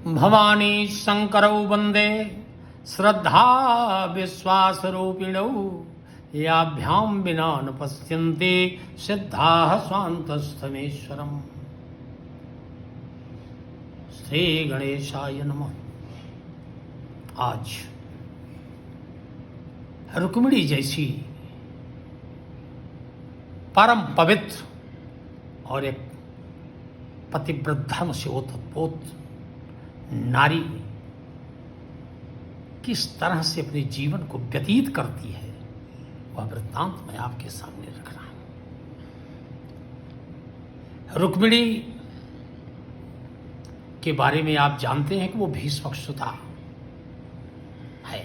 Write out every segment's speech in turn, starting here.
भवानी शंकरौ वंदे श्रद्धा विश्वास रूपिणौ याभ्यां विना न पश्यन्ते सिद्धाः स्वान्तस्थमेश्वरम्। श्री गणेशाय नमः। आज रुक्मिणी जैसी परम पवित्र और एक पतिव्रत धर्म से ओतप्रोत नारी किस तरह से अपने जीवन को व्यतीत करती है, वह वृत्तांत मैं आपके सामने रख रहा हूं। रुक्मिणी के बारे में आप जानते हैं कि वो भीष्मक सुता है।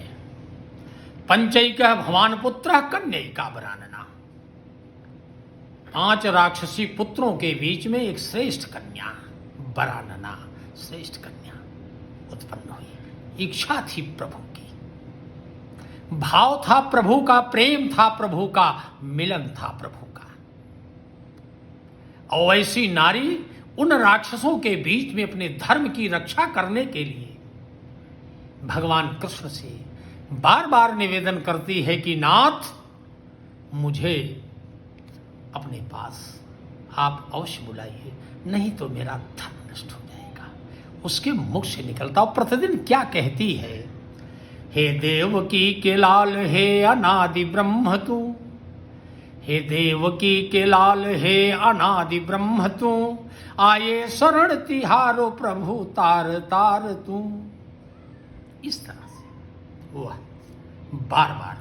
पंचैकः भवान पुत्रः कन्यैका वरानना। 5 राक्षसी पुत्रों के बीच में एक श्रेष्ठ कन्या वरानना, श्रेष्ठ कन्या उत्पन्न हुई। इच्छा थी प्रभु की, भाव था प्रभु का, प्रेम था प्रभु का, मिलन था प्रभु का। और ऐसी नारी उन राक्षसों के बीच में अपने धर्म की रक्षा करने के लिए भगवान कृष्ण से बार बार निवेदन करती है कि नाथ, मुझे अपने पास आप अवश्य बुलाइए, नहीं तो मेरा धर्म नष्ट हो जाएगा। उसके मुख से निकलता और प्रतिदिन क्या कहती है, हे देवकी के लाल, हे अनादि ब्रह्म तू, हे देवकी के लाल, हे अनादि ब्रह्म तू, आये शरण तिहारो प्रभु तार तार तू। इस तरह से वह बार बार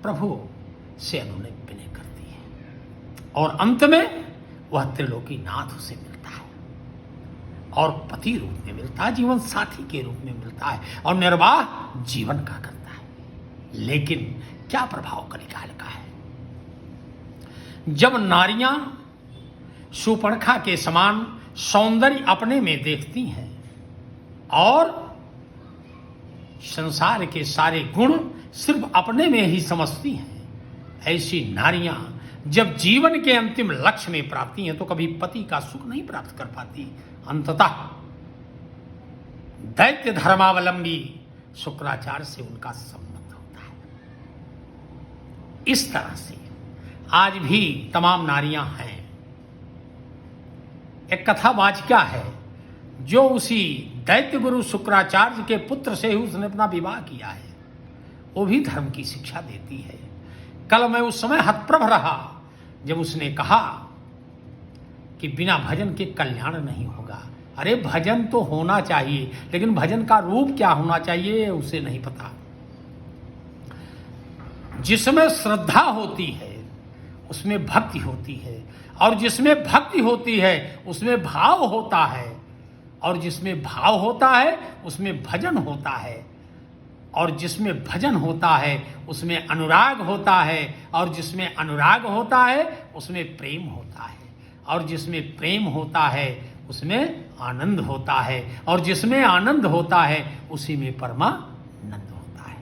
प्रभु से अनुनय विनय करती है और अंत में वह त्रिलोकी नाथ उसे मिलता है और पति रूप में मिलता है, जीवन साथी के रूप में मिलता है और निर्वाह जीवन का करता है। लेकिन क्या प्रभाव कलिकाल का है, जब नारियां शूर्पणखा के समान सौंदर्य अपने में देखती हैं और संसार के सारे गुण सिर्फ अपने में ही समझती हैं, ऐसी नारियां जब जीवन के अंतिम लक्ष्य में प्राप्ति हैं तो कभी पति का सुख नहीं प्राप्त कर पाती। अंततः दैत्य धर्मावलंबी शुक्राचार्य से उनका संबंध होता है। इस तरह से आज भी तमाम नारियां हैं। एक कथावाचिका है जो उसी दैत्य गुरु शुक्राचार्य के पुत्र से ही उसने अपना विवाह किया है, वो भी धर्म की शिक्षा देती है। कल मैं उस समय हतप्रभ रहा जब उसने कहा कि बिना भजन के कल्याण नहीं होगा। अरे भजन तो होना चाहिए, लेकिन भजन का रूप क्या होना चाहिए उसे नहीं पता। जिसमें श्रद्धा होती है उसमें भक्ति होती है, और जिसमें भक्ति होती है उसमें भाव होता है, और जिसमें भाव होता है उसमें भजन होता है, और जिसमें भजन होता है उसमें अनुराग होता है, और जिसमें अनुराग होता है उसमें प्रेम होता है, और जिसमें प्रेम होता है उसमें आनंद होता है, और जिसमें आनंद होता है उसी में परमानंद होता है।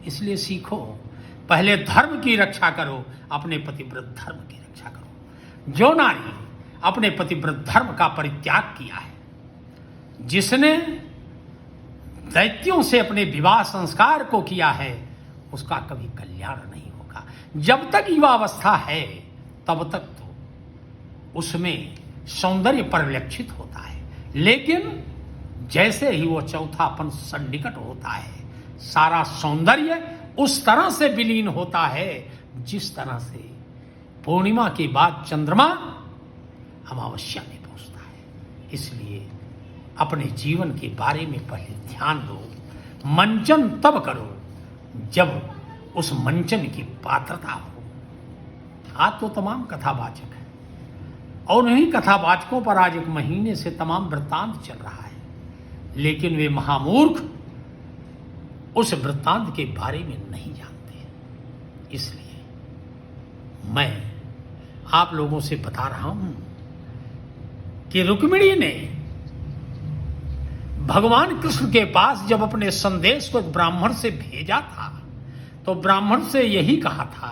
इसलिए सीखो, पहले धर्म की रक्षा करो, अपने पतिव्रत धर्म की रक्षा करो। जो नारी अपने पतिव्रत धर्म का परित्याग किया है, जिसने दैत्यों से अपने विवाह संस्कार को किया है, उसका कभी कल्याण नहीं होगा। जब तक युवावस्था है तब तक तो उसमें सौंदर्य परिलक्षित होता है, लेकिन जैसे ही वो चौथापन सन्निकट होता है, सारा सौंदर्य उस तरह से विलीन होता है जिस तरह से पूर्णिमा के बाद चंद्रमा अमावस्या में पहुंचता है। इसलिए अपने जीवन के बारे में पहले ध्यान दो। मंचन तब करो जब उस मंचन की पात्रता हो। आज तो तमाम कथावाचक हैं और उन्हीं कथावाचकों पर आज एक महीने से तमाम वृत्तांत चल रहा है, लेकिन वे महामूर्ख उस वृत्तांत के बारे में नहीं जानते। इसलिए मैं आप लोगों से बता रहा हूं कि रुक्मिणी ने भगवान कृष्ण के पास जब अपने संदेश को एक ब्राह्मण से भेजा था तो ब्राह्मण से यही कहा था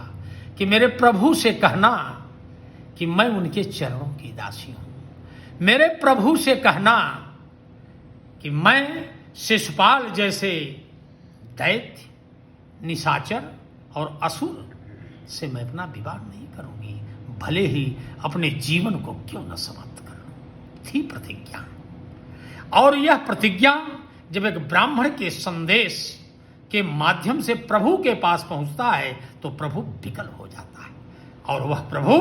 कि मेरे प्रभु से कहना कि मैं उनके चरणों की दासी हूं। मेरे प्रभु से कहना कि मैं शिशुपाल जैसे दैत्य, निशाचर और असुर से मैं अपना विवाह नहीं करूंगी, भले ही अपने जीवन को क्यों न समाप्त कर लूं। थी प्रतिज्ञा। और यह प्रतिज्ञा जब एक ब्राह्मण के संदेश के माध्यम से प्रभु के पास पहुंचता है तो प्रभु विकल हो जाता है और वह प्रभु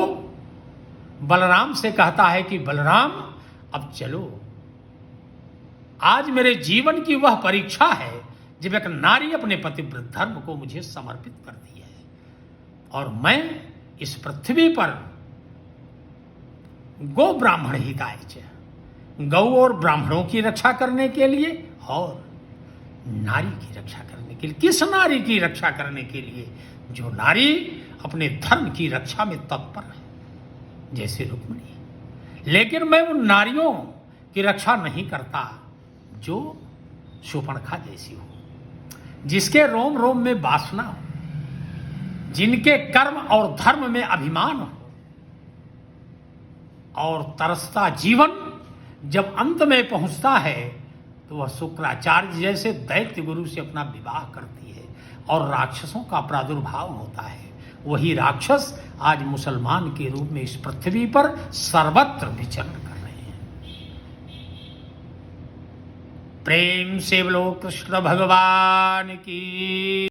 बलराम से कहता है कि बलराम अब चलो, आज मेरे जीवन की वह परीक्षा है जब एक नारी अपने पतिव्रत धर्म को मुझे समर्पित करती है और मैं इस पृथ्वी पर गो ब्राह्मण हिताय च, गौ और ब्राह्मणों की रक्षा करने के लिए और नारी की रक्षा करने के लिए। किस नारी की रक्षा करने के लिए? जो नारी अपने धर्म की रक्षा में तत्पर है, जैसे रुक्मिणी। लेकिन मैं उन नारियों की रक्षा नहीं करता जो शूर्पणखा जैसी हो, जिसके रोम रोम में वासना हो, जिनके कर्म और धर्म में अभिमान हो, और तरसता जीवन जब अंत में पहुंचता है तो वह शुक्राचार्य जैसे दैत्य गुरु से अपना विवाह करती है और राक्षसों का प्रादुर्भाव होता है। वही राक्षस आज मुसलमान के रूप में इस पृथ्वी पर सर्वत्र विचरण कर रहे हैं। प्रेम से बोलो कृष्ण भगवान की।